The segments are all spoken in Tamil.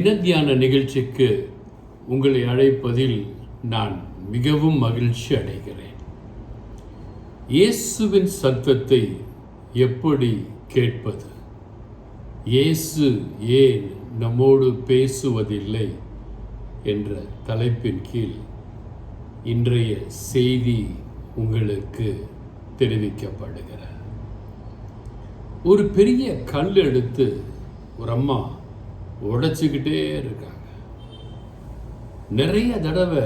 தின தியான நிகழ்ச்சிக்கு உங்களை அழைப்பதில் நான் மிகவும் மகிழ்ச்சி அடைகிறேன். இயேசுவின் சத்தத்தை எப்படி கேட்பது? இயேசு ஏன் நம்மோடு பேசுவதில்லை என்ற தலைப்பின் கீழ் இன்றைய செய்தி உங்களுக்கு தெரிவிக்கப்படுகிறது. ஒரு பெரிய கல் எடுத்து ஒரு அம்மா உடைச்சிக்கிட்டே இருக்காங்க. நிறைய தடவை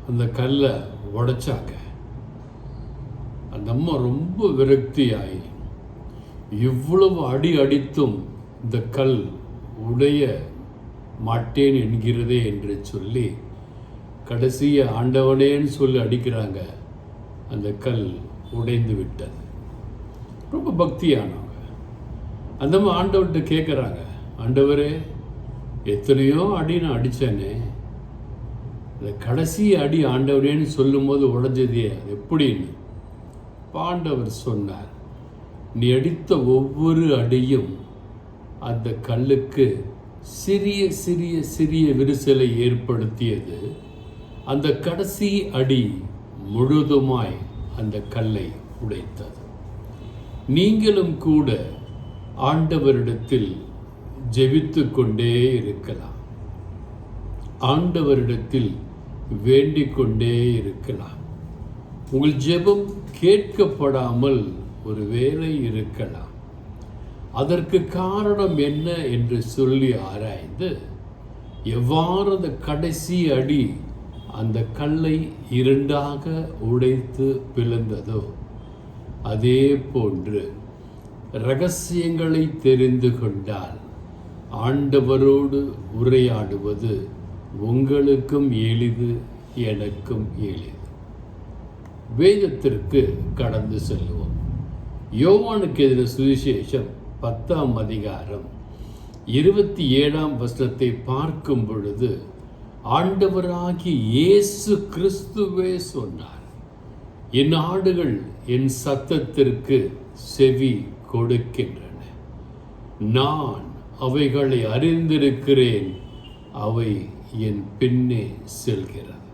அந்த கல்லை உடைச்சாங்க. அந்த அம்மா ரொம்ப விரக்தியாகி இவ்வளவு அடி அடித்தும் இந்த கல் உடைய மாட்டேன் என்கிறதே என்று சொல்லி கடைசியை ஆண்டவனேன்னு சொல்லி அடிக்கிறாங்க. அந்த கல் உடைந்து விட்டது. ரொம்ப பக்தியானவங்க. அந்த அம்மா ஆண்டவர்கிட்ட கேட்குறாங்க, ஆண்டவரே, எத்தனையோ அடி நான் அடித்தேனே, இந்த கடைசி அடி ஆண்டவரேன்னு சொல்லும் போது உடைஞ்சதே அது எப்படின்னு ஆண்டவர் சொன்னார், நீ அடித்த ஒவ்வொரு அடியும் அந்த கல்லுக்கு சிறிய சிறிய சிறிய விரிசலை ஏற்படுத்தியது. அந்த கடைசி அடி முழுதுமாய் அந்த கல்லை உடைத்தது. நீங்களும் கூட ஆண்டவரிடத்தில் ஜெபித்து கொண்டே இருக்கலாம். ஆண்டவரிடத்தில் வேண்டிக் கொண்டே இருக்கலாம். உங்கள் ஜெபம் கேட்கப்படாமல் ஒரு வேலை இருக்கலாம். அதற்கு காரணம் என்ன என்று சொல்லி ஆராய்ந்து எவ்வாறு அந்த கடைசி அடி அந்த கல்லை இரண்டாக உடைத்து பிளந்ததோ அதே போன்று இரகசியங்களை தெரிந்து கொண்டால் ஆண்டவரோடு உரையாடுவது உங்களுக்கும் எளிது, எனக்கும் எளிது. வேதத்திற்கு கடந்து செல்வோம். யோவானுக்கு எழுதின சுவிசேஷம் 10ஆம் அதிகாரம் 27ஆம் வசனத்தை பார்க்கும் பொழுது ஆண்டவராகிய இயேசு கிறிஸ்துவே சொன்னார், என் ஆடுகள் என் சத்தத்திற்கு செவி கொடுக்கின்றன, நான் அவைகளை அறிந்திருக்கிறேன், அவை என் பின்னே செல்கிறது.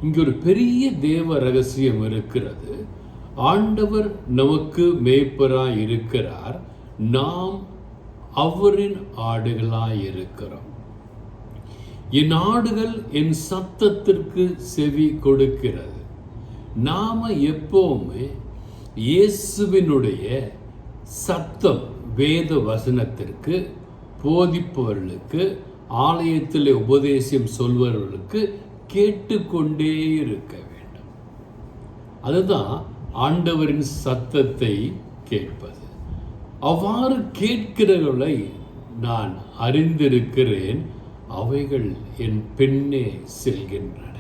இங்கு ஒரு பெரிய தேவ ரகசியம் இருக்கிறது. ஆண்டவர் நமக்கு மேய்ப்பராய் இருக்கிறார், நாம் அவரின் ஆடுகளாய் இருக்கிறோம். என் ஆடுகள் என் சத்தத்திற்கு செவி கொடுக்கிறது. நாம எப்பவுமே இயேசுவினுடைய சத்தம் வேத வசனத்திற்கு போதிப்பவர்களுக்கு, ஆலயத்தில் உபதேசம் சொல்பவர்களுக்கு கேட்டுக்கொண்டே இருக்க வேண்டும். அதுதான் ஆண்டவரின் சத்தத்தை கேட்பது. அவ்வாறு கேட்கிறவர்களை நான் அறிந்திருக்கிறேன், அவைகள் என் பின்னே செல்கின்றன.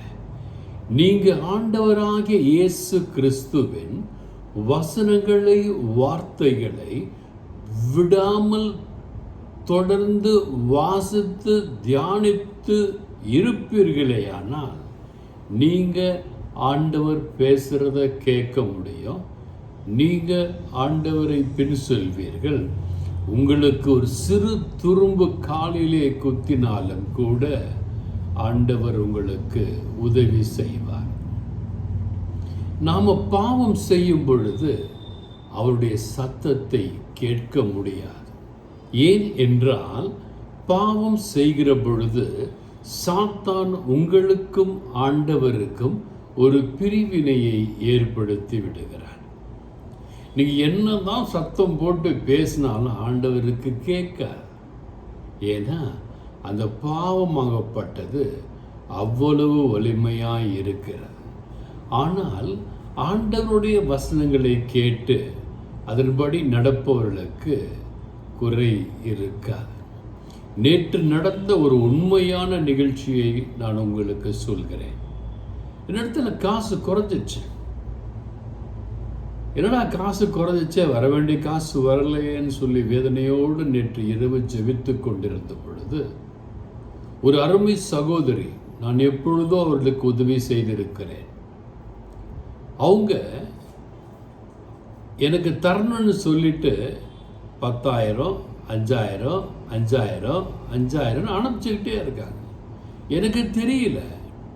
நீங்க ஆண்டவராகிய இயேசு கிறிஸ்துவின் வசனங்களை, வார்த்தைகளை விடாமல் தொடர்ந்து வாசித்து தியானித்து இருப்பீர்களேயானால் நீங்க ஆண்டவர் பேசுறத கேட்க முடியும். நீங்க ஆண்டவரை பின் செல்வீர்கள். உங்களுக்கு ஒரு சிறு துரும்பு காலிலே குத்தினாலும் கூட ஆண்டவர் உங்களுக்கு உதவி செய்வார். நாம பாவம் செய்யும் பொழுது அவருடைய சத்தத்தை கேட்க முடியாது. ஏன் என்றால் பாவம் செய்கிற பொழுது சாத்தான் உங்களுக்கும் ஆண்டவருக்கும் ஒரு பிரிவினையை ஏற்படுத்தி விடுகிறார். நீங்க என்னதான் சத்தம் போட்டு பேசினாலும் ஆண்டவருக்கு கேட்காது. ஏன்னா அந்த பாவமாகப்பட்டது அவ்வளவு வலிமையாய் இருக்கிறது. ஆனால் ஆண்டவருடைய வசனங்களை கேட்டு அதன்படி நடப்பவர்களுக்கு குறை இருக்காது. நேற்று நடந்த ஒரு உண்மையான நிகழ்ச்சியை நான் உங்களுக்கு சொல்கிறேன். என்னிடத்துல காசு குறைஞ்சிச்சு. என்னடா காசு குறைஞ்சிச்சே, வர வேண்டிய காசு வரலையேன்னு சொல்லி வேதனையோடு நேற்று இரவு ஜெபித்து கொண்டிருந்த பொழுது ஒரு அருமை சகோதரி, நான் எப்பொழுதோ அவர்களுக்கு உதவி செய்திருக்கிறேன், அவங்க எனக்கு தரணும்னு சொல்லிட்டு 10,000, 5,000, 5000 அனுப்பிச்சுக்கிட்டே இருக்காங்க. எனக்கு தெரியல,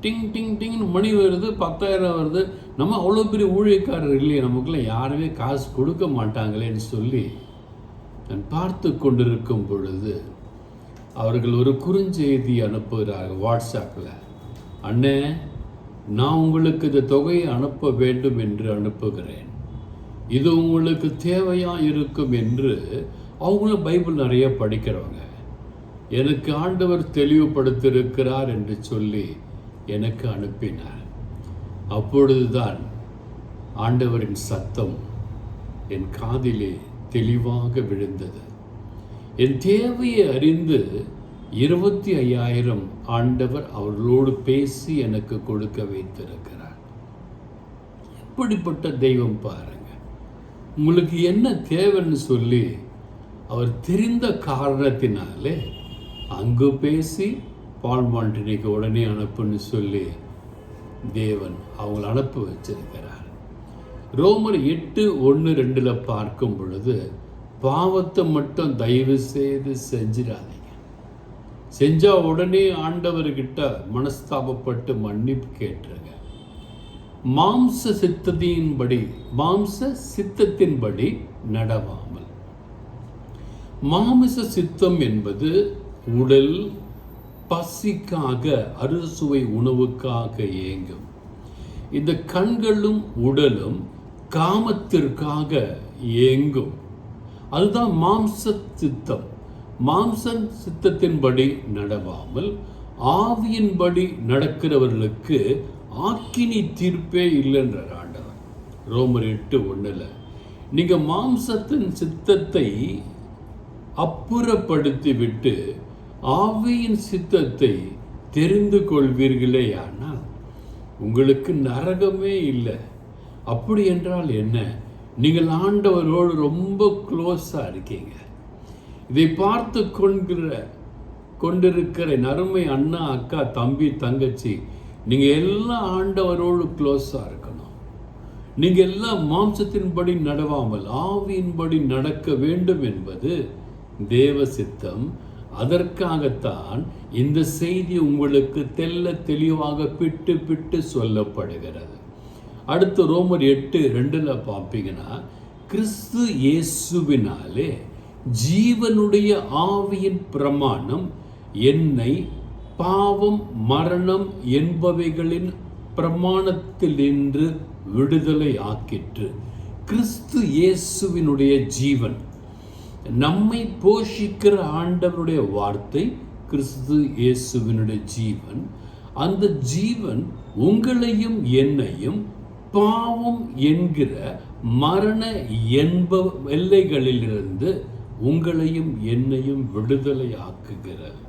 டிங் டிங் டிங்னு மணி வருது, 10,000 வருது. நம்ம அவ்வளோ பெரிய ஊழியக்காரர் இல்லையே, நமக்குள்ள யாருமே காசு கொடுக்க மாட்டாங்களேன்னு சொல்லி நான் பார்த்து கொண்டிருக்கும் பொழுது அவர்கள் ஒரு குறுஞ்செய்தி அனுப்புகிறார்கள் வாட்ஸ்அப்பில். அண்ணே, நான் உங்களுக்கு இந்த தொகையை அனுப்ப வேண்டும் என்று அனுப்புகிறேன், இது உங்களுக்கு தேவையாக இருக்கும் என்று. அவங்களும் பைபிள் நிறைய படிக்கிறவங்க, எனக்கு ஆண்டவர் தெளிவுபடுத்தியிருக்கிறார் என்று சொல்லி எனக்கு அனுப்பினார். அப்பொழுதுதான் ஆண்டவரின் சத்தம் என் காதிலே தெளிவாக விழுந்தது. என் தேவையை அறிந்து 25,000 ஆண்டவர் அவர்களோடு பேசி எனக்கு கொடுக்க வைத்திருக்கிறார். எப்படிப்பட்ட தெய்வம் பாருங்க! உங்களுக்கு என்ன தேவைன்னு சொல்லி அவர் தெரிந்த காரணத்தினாலே அங்கு பேசி பால் மாண்டினிக்கு உடனே அனுப்புன்னு சொல்லி தேவன் அவங்களை அனுப்பி வச்சிருக்கிறார். ரோமர் 8:1-2 பார்க்கும் பொழுது, பாவத்தை மட்டும் தயவு செய்து செஞ்சிடாதீங்க, செஞ்சா உடனே ஆண்டவர்கிட்ட மனஸ்தாபப்பட்டு மன்னிப்பு கேட்டுருங்க. மாம்ச சித்தத்தின்படி நடவாமல். மாமிச சித்தம் என்பது உடல் பசிக்காக, அறுசுவை உணவுக்காக ஏங்கும். இந்த கண்களும் உடலும் காமத்திற்காக ஏங்கும். அதுதான் மாம்ச சித்தம். மாம்ச சித்தத்தின்படி நடவாமல் ஆவியின்படி நடக்கிறவர்களுக்கு ஆக்கினி தீர்ப்பே இல்லைன்றார் ஆண்டவர். ரோமர் 8:1. நீங்க மாம்சத்தின் சித்தத்தை அப்புறப்படுத்தி விட்டு ஆவியின் சித்தத்தை தெரிந்து கொள்வீர்களே, ஆனால் உங்களுக்கு நரகமே இல்லை. அப்படி என்றால் என்ன? நீங்கள் ஆண்டவரோடு ரொம்ப க்ளோஸாக இருக்கீங்க. இதை பார்த்து கொண்டிருக்கிற அருமை அண்ணா, அக்கா, தம்பி, தங்கச்சி, நீங்கள் எல்லாம் ஆண்டவரோடு க்ளோஸாக இருக்கணும். நீங்கள் எல்லாம் மாம்சத்தின்படி நடவாமல் ஆவியின்படி நடக்க வேண்டும் என்பது தேவ சித்தம். அதற்காகத்தான் இந்த செய்தி உங்களுக்கு தெளிவாக பிட்டு சொல்லப்படுகிறது. அடுத்து ரோமர் 8:2 பார்ப்பீங்கன்னா, கிறிஸ்து இயேசுவினாலே ஜீவனுடைய ஆவியின் பிரமாணம் என்னை பாவம் மரணம் என்பவைகளின் பிரமாணத்திலின்று விடுதலை ஆக்கிற்று. கிறிஸ்து இயேசுவினுடைய ஜீவன், நம்மை போஷிக்கிற ஆண்டவருடைய வார்த்தை கிறிஸ்து இயேசுவினுடைய ஜீவன். அந்த ஜீவன் உங்களையும் என்னையும் பாவம் என்கிற மரண எல்லைகளிலிருந்து உங்களையும் என்னையும் விடுதலை ஆக்குகிறது.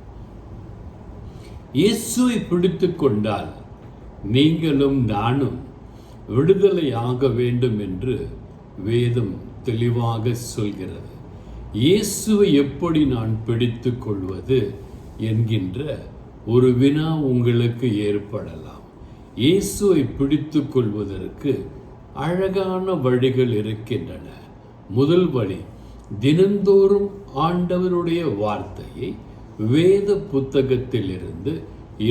இயேசுவை பிடித்து கொண்டால் நீங்களும் நானும் விடுதலை ஆக வேண்டும் என்று வேதம் தெளிவாக சொல்கிறது. இயேசுவை எப்படி நான் பிடித்து கொள்வது என்கின்ற ஒரு வினா உங்களுக்கு ஏற்படலாம். இயேசுவை பிடித்து கொள்வதற்கு அழகான வழிகள் இருக்கின்றன. முதல் வழி, தினந்தோறும் ஆண்டவருடைய வார்த்தையை வேத புத்தகத்திலிருந்து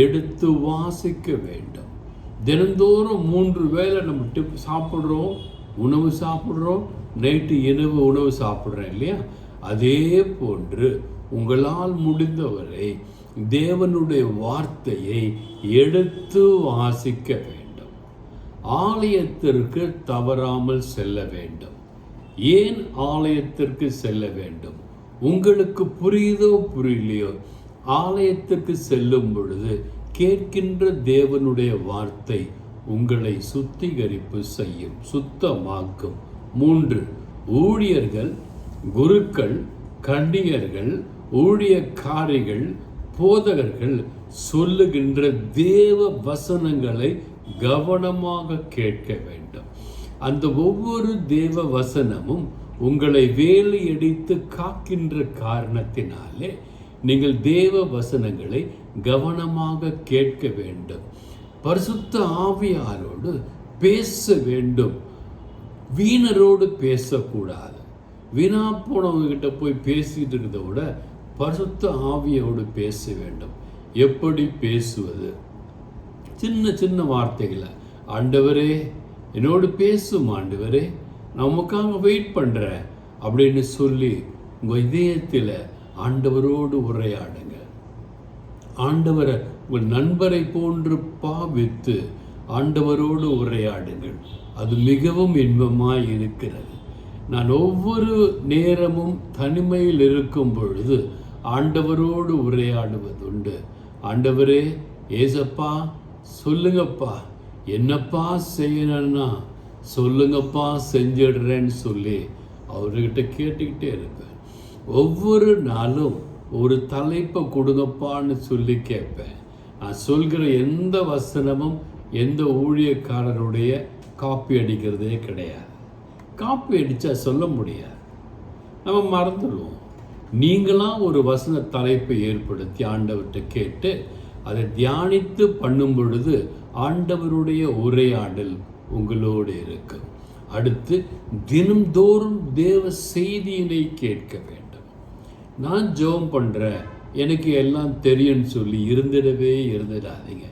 எடுத்து வாசிக்க வேண்டும். தினந்தோறும் 3 வேளை நம்ம உணவு சாப்பிட்றோம், நைட்டு இரவு உணவு சாப்பிட்றோம் இல்லையா? அதே போன்று உங்களால் முடிந்தவரை தேவனுடைய வார்த்தையை எடுத்து வாசிக்க வேண்டும். ஆலயத்திற்கு தவறாமல் செல்ல வேண்டும். ஏன் ஆலயத்திற்கு செல்ல வேண்டும்? உங்களுக்கு புரியுதோ புரியலையோ, ஆலயத்திற்கு செல்லும் பொழுது கேட்கின்ற தேவனுடைய வார்த்தை உங்களை சுத்திகரிப்பு செய்யும், சுத்தமாக்கும். 3, ஊழியர்கள், குருக்கள், கன்னியர்கள், ஊழியக்காரிகள், போதகர்கள் சொல்லுகின்ற தேவ வசனங்களை கவனமாக கேட்க வேண்டும். அந்த ஒவ்வொரு தேவ வசனமும் உங்களை வேலையடித்து காக்கின்ற காரணத்தினாலே நீங்கள் தேவ வசனங்களை கவனமாக கேட்க வேண்டும். பரிசுத்த ஆவியாரோடு பேச வேண்டும். வீணரோடு பேசக்கூடாது. வீணா போனவங்க கிட்ட போய் பேசிட்டு இருக்கிறத விட பரிசுத்த ஆவியோடு பேச வேண்டும். எப்படி பேசுவது? சின்ன சின்ன வார்த்தைகளை, ஆண்டவரே என்னோடு பேசும், ஆண்டவரே நான் உமக்காக வெயிட் பண்ணுறேன் அப்படின்னு சொல்லி உங்கள் இதயத்தில் ஆண்டவரோடு உரையாடுங்க. ஆண்டவரை உங்கள் நண்பரை போன்று பாவித்து ஆண்டவரோடு உரையாடுங்கள். அது மிகவும் இன்பமாய் இருக்கிறது. நான் ஒவ்வொரு நேரமும் தனிமையில் இருக்கும் பொழுது ஆண்டவரோடு உரையாடுவதுண்டு. ஆண்டவரே, ஏசப்பா சொல்லுங்கப்பா, என்னப்பா செய்யணும்னா சொல்லுங்கப்பா, செஞ்சிடுறேன்னு சொல்லி அவர்கிட்ட கேட்டுக்கிட்டே இருப்பேன். ஒவ்வொரு நாளும் ஒரு தலைப்பை கொடுங்கப்பான்னு சொல்லி கேட்பேன். நான் சொல்கிற எந்த வசனமும் எந்த ஊழியக்காரருடைய காப்பி அடிக்கிறதே கிடையாது. காப்பி அடித்தா சொல்ல முடியாது, நம்ம மறந்துடுவோம். நீங்களாம் ஒரு வசன தலைப்பை ஏற்படுத்தி ஆண்டவர்கிட்ட கேட்டு அதை தியானித்து பண்ணும் பொழுது ஆண்டவருடைய உரையாடல் உங்களோடு இருக்கும். அடுத்து தினம்தோறும் தேவ செய்தியினை கேட்க வேண்டும். நான் ஜெபம் பண்ணுறேன், எனக்கு எல்லாம் தெரியும்னு சொல்லி இருந்துடாதீங்க.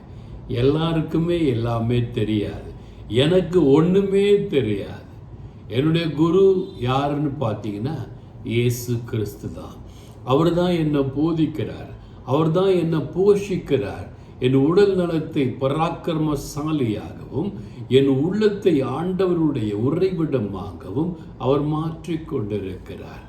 எல்லாருக்குமே எல்லாமே தெரியாது. எனக்கு ஒன்றுமே தெரியாது. என்னுடைய குரு யாருன்னு பார்த்தீங்கன்னா இயேசு கிறிஸ்து தான். அவர் தான் என்னை போதிக்கிறார், அவர் தான் என்னை போஷிக்கிறார். என் உடல் நலத்தை பராக்கிரமசாலியாகவும் என் உள்ளத்தை ஆண்டவருடைய உறைவிடமாகவும் அவர் மாற்றிக்கொண்டிருக்கிறார்.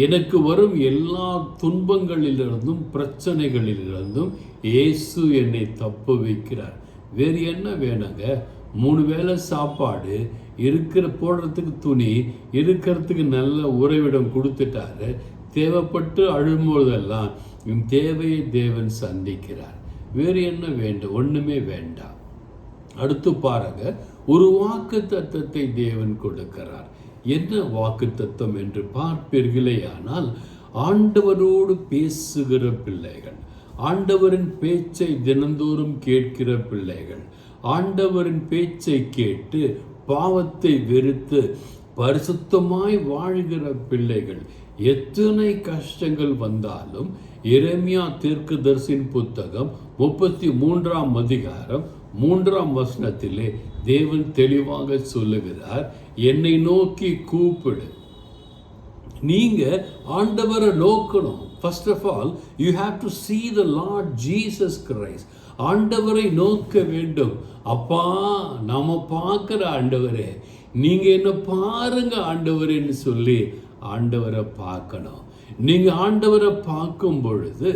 எனக்கு வரும் எல்லா துன்பங்களிலிருந்தும் பிரச்சனைகளிலிருந்தும் இயேசு என்னை தப்பு வைக்கிறார். வேறு என்ன வேணுங்க? 3 வேளை சாப்பாடு, இருக்கிற போடுறதுக்கு துணி, இருக்கிறதுக்கு நல்ல உறைவிடம் கொடுத்துட்டாரு. தேவைப்பட்டு அழும்போதெல்லாம் என் தேவையை தேவன் சந்திக்கிறார். வேறு என்ன வேண்டும்? ஒன்றுமே வேண்டாம். அடுத்து பாருங்க, ஒரு வாக்கு தத்தத்தை தேவன் கொடுக்கிறார். என்ன வாக்கு தத்தம் என்று பார்ப்பீர்களேயானால், ஆண்டவரோடு பேசுகிற பிள்ளைகள், ஆண்டவரின் பேச்சை தினந்தோறும் கேட்கிற பிள்ளைகள், ஆண்டவரின் பேச்சை கேட்டு பாவத்தை வெறுத்து பரிசுத்தமாய் வாழ்கிற பிள்ளைகள், எத்தனை கஷ்டங்கள் வந்தாலும் எரேமியா தீர்க்கதரிசியின் புத்தகம் 33ஆம் அதிகாரம் 3ஆம் வசனத்திலே தேவன் தெளிவாக சொல்லுகிறார், என்னை நோக்கி கூப்பிடு. நீங்க ஆண்டவரை நோக்கணும். First of all you have to see the Lord Jesus Christ. ஆண்டவரை நோக்க வேண்டும். அப்பா, நாம பார்க்கிற ஆண்டவரே, நீங்க என்ன பாருங்க ஆண்டவரேன்னு சொல்லி ஆண்டவரை பார்க்கணும். நீங்க ஆண்டவரை பார்க்கும் பொழுது,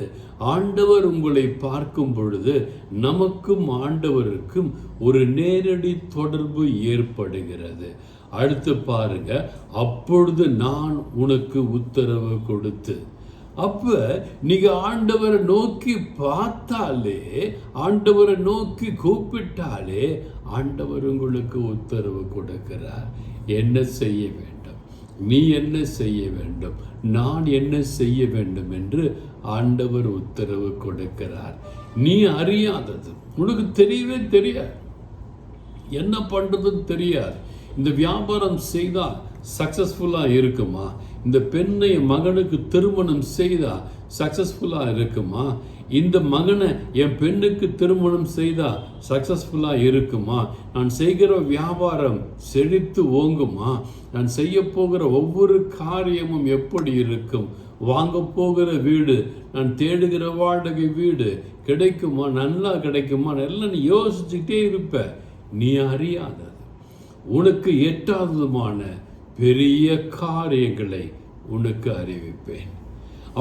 ஆண்டவர் உங்களை பார்க்கும் பொழுது நமக்கும் ஆண்டவருக்கும் ஒரு நேரடி தொடர்பு ஏற்படுகிறது. அடுத்து பாருங்க, அப்பொழுது நான் உனக்கு உத்தரவு கொடுத்து. அப்ப நீங்க ஆண்டவரை நோக்கி பார்த்தாலே, ஆண்டவரை நோக்கி கூப்பிட்டாலே ஆண்டவர் உங்களுக்கு உத்தரவு கொடுக்கிறார். என்ன செய்ய வேண்டும், நீ என்ன செய்ய வேண்டும், நான் என்ன செய்ய வேண்டும் என்று ஆண்டவர் உத்தரவு கொடுக்கிறார். நீ அறியாதது, உனக்கு தெரியவே தெரியாது, என்ன பண்றதுன்னு தெரியாது. இந்த வியாபாரம் செய்தால் சக்சஸ்ஃபுல்லாக இருக்குமா? இந்த பெண்ணை மகனுக்கு திருமணம் செய்தால் சக்சஸ்ஃபுல்லாக இருக்குமா? இந்த மகனை என் பெண்ணுக்கு திருமணம் செய்தால் சக்சஸ்ஃபுல்லாக இருக்குமா? நான் செய்கிற வியாபாரம் செழித்து ஓங்குமா? நான் செய்ய போகிற ஒவ்வொரு காரியமும் எப்படி இருக்கும்? வாங்க போகிற வீடு, நான் தேடுகிற வாடகை வீடு கிடைக்குமா? நல்லா கிடைக்குமா? எல்லாம் நீ யோசிச்சுக்கிட்டே இருப்ப. நீ அறியாதது, உனக்கு எட்டாததுமான பெரிய காரியங்களை உனக்கு அறிவிப்பேன்.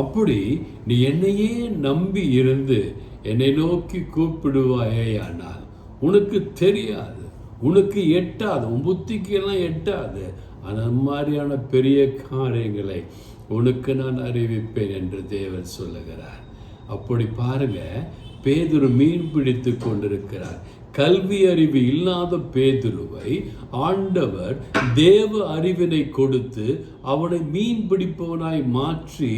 அப்படி நீ என்னையே நம்பி இருந்து என்னை நோக்கி கூப்பிடுவாயேயானால் உனக்கு தெரியாது, உனக்கு எட்டாது, உன் புத்திக்கு எல்லாம் எட்டாது, அந்த மாதிரியான பெரிய காரியங்களை உனக்கு நான் அறிவிப்பேன் என்று தேவன் சொல்லுகிறார். அப்படி பாருங்க, பேதுரு மீன் பிடித்து கொண்டிருக்கிறார். கல்வி அறிவு இல்லாத பேதுருவை ஆண்டவர் தேவ அறிவினை கொடுத்து அவனை மீன் பிடிப்பவனாய் மாற்றி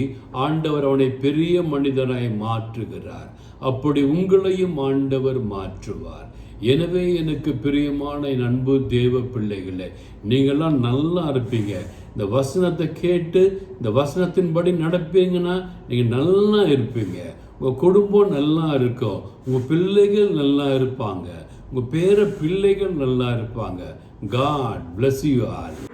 ஆண்டவர் அவனை பெரிய மனிதனாய் மாற்றுகிறார். அப்படி உங்களையும் ஆண்டவர் மாற்றுவார். எனவே எனக்கு பிரியமான என் அன்பு தேவ பிள்ளைகளே, நீங்கள்லாம் நல்லா இருப்பீங்க. இந்த வசனத்தை கேட்டு இந்த வசனத்தின்படி நடப்பீங்கன்னா நீங்கள் நல்லா இருப்பீங்க. உங்கள் குடும்பம் நல்லா இருக்கும், உங்கள் பிள்ளைகள் நல்லா இருப்பாங்க, உங்கள் பேர பிள்ளைகள் நல்லா இருப்பாங்க. God bless you all.